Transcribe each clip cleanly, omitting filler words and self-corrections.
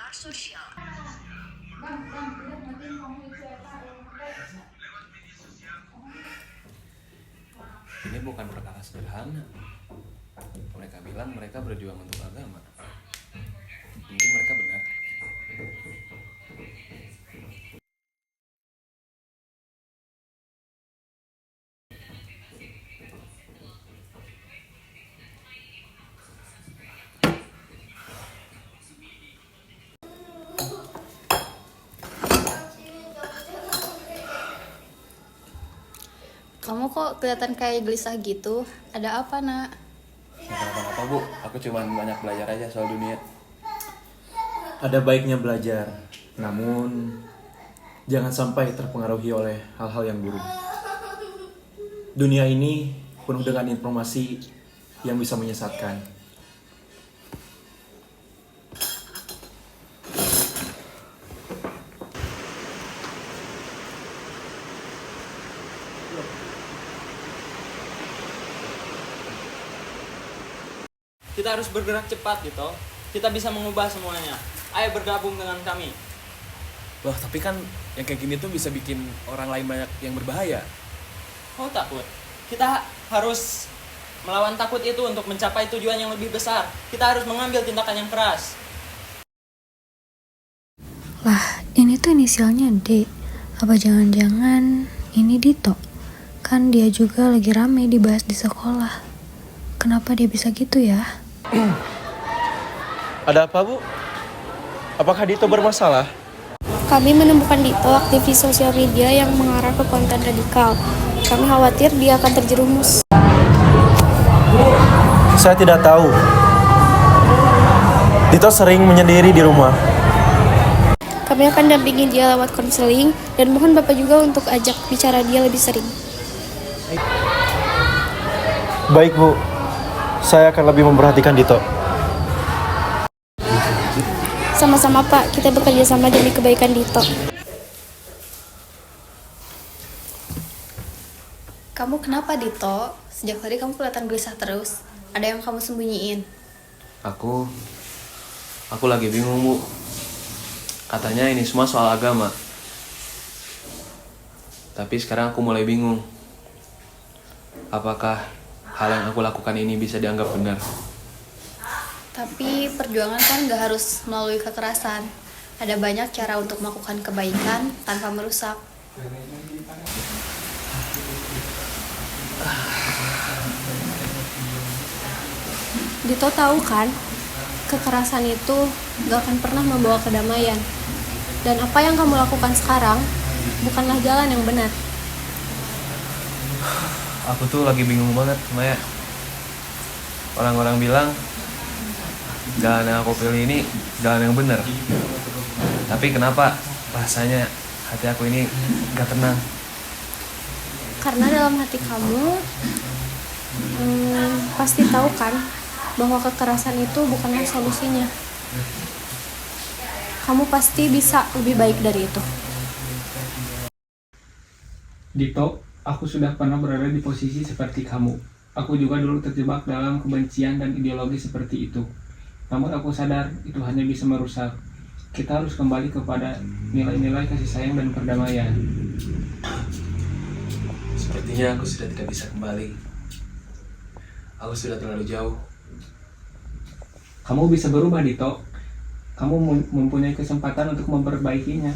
Ini bukan perkara sederhana. Mereka bilang mereka berjuang untuk agama. Mungkin mereka benar. Kamu kok kelihatan kayak gelisah gitu? Ada apa, Nak? Bukan apa-apa, Bu. Aku cuma banyak belajar aja soal dunia. Ada baiknya belajar, namun jangan sampai terpengaruhi oleh hal-hal yang buruk. Dunia ini penuh dengan informasi yang bisa menyesatkan. Kita harus bergerak cepat gitu. Kita bisa mengubah semuanya. Ayo bergabung dengan kami. Wah, tapi kan yang kayak gini tuh bisa bikin orang lain banyak yang berbahaya. Oh, takut. Kita harus melawan takut itu untuk mencapai tujuan yang lebih besar. Kita harus mengambil tindakan yang keras. Lah, ini tuh inisialnya D. Apa jangan-jangan ini Dito? Kan dia juga lagi rame dibahas di sekolah. Kenapa dia bisa gitu ya? Ada apa, Bu? Apakah Dito bermasalah? Kami menemukan Dito aktivis sosial media yang mengarah ke konten radikal. Kami khawatir dia akan terjerumus. Saya tidak tahu. Dito sering menyendiri di rumah. Kami akan dampingi dia lewat konseling dan mohon Bapak juga untuk ajak bicara dia lebih sering. Baik, Bu. Saya akan lebih memperhatikan Dito. Sama-sama Pak, kita bekerja sama demi kebaikan Dito. Kamu kenapa, Dito? Sejak tadi kamu kelihatan gelisah terus. Ada yang kamu sembunyiin? Aku lagi bingung, Bu. Katanya ini semua soal agama. Tapi sekarang aku mulai bingung. Apakah hal yang aku lakukan ini bisa dianggap benar? Tapi perjuangan kan gak harus melalui kekerasan. Ada banyak cara untuk melakukan kebaikan tanpa merusak. Dito tahu kan, kekerasan itu gak akan pernah membawa kedamaian. Dan apa yang kamu lakukan sekarang bukanlah jalan yang benar. Aku tuh lagi bingung banget, Maya. Orang-orang bilang jalan yang aku pilih ini jalan yang benar. Tapi kenapa rasanya hati aku ini gak tenang? Karena dalam hati kamu pasti tahu kan bahwa kekerasan itu bukanlah solusinya. Kamu pasti bisa lebih baik dari itu. Dito, aku sudah pernah berada di posisi seperti kamu. Aku juga dulu terjebak dalam kebencian dan ideologi seperti itu. Namun aku sadar itu hanya bisa merusak. Kita harus kembali kepada nilai-nilai kasih sayang dan perdamaian. Sepertinya aku sudah tidak bisa kembali. Aku sudah terlalu jauh. Kamu bisa berubah, Dito. Kamu mempunyai kesempatan untuk memperbaikinya.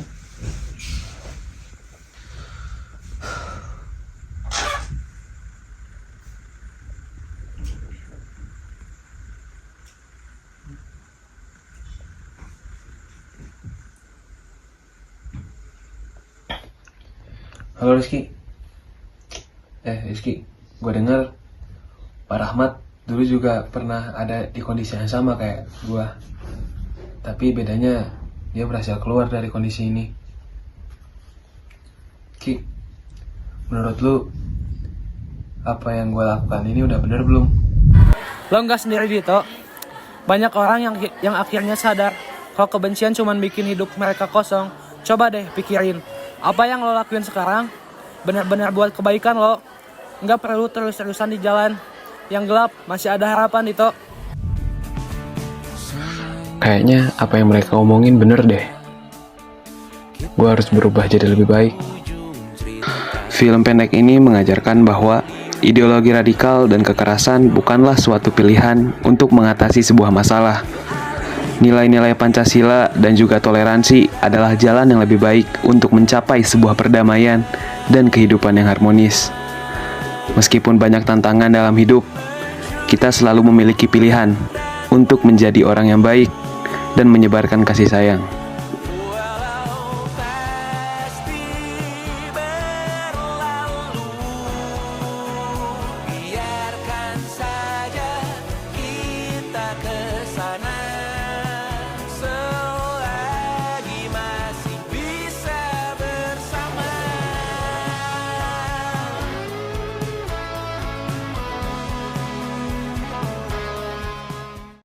Halo Rizky. Rizky, gue dengar Pak Rahmat dulu juga pernah ada di kondisi yang sama kayak gue. Tapi bedanya dia berhasil keluar dari kondisi ini. Ki, menurut lu apa yang gue lakukan ini udah bener belum? Lo nggak sendiri Dito. Banyak orang yang akhirnya sadar kalau kebencian cuma bikin hidup mereka kosong. Coba deh pikirin, apa yang lo lakuin sekarang benar-benar buat kebaikan lo. Nggak perlu terus-terusan di jalan yang gelap, masih ada harapan Dito. Kayaknya apa yang mereka omongin bener deh. Gue harus berubah jadi lebih baik. Film pendek ini mengajarkan bahwa ideologi radikal dan kekerasan bukanlah suatu pilihan untuk mengatasi sebuah masalah. Nilai-nilai Pancasila dan juga toleransi adalah jalan yang lebih baik untuk mencapai sebuah perdamaian dan kehidupan yang harmonis. Meskipun banyak tantangan dalam hidup, kita selalu memiliki pilihan untuk menjadi orang yang baik dan menyebarkan kasih sayang.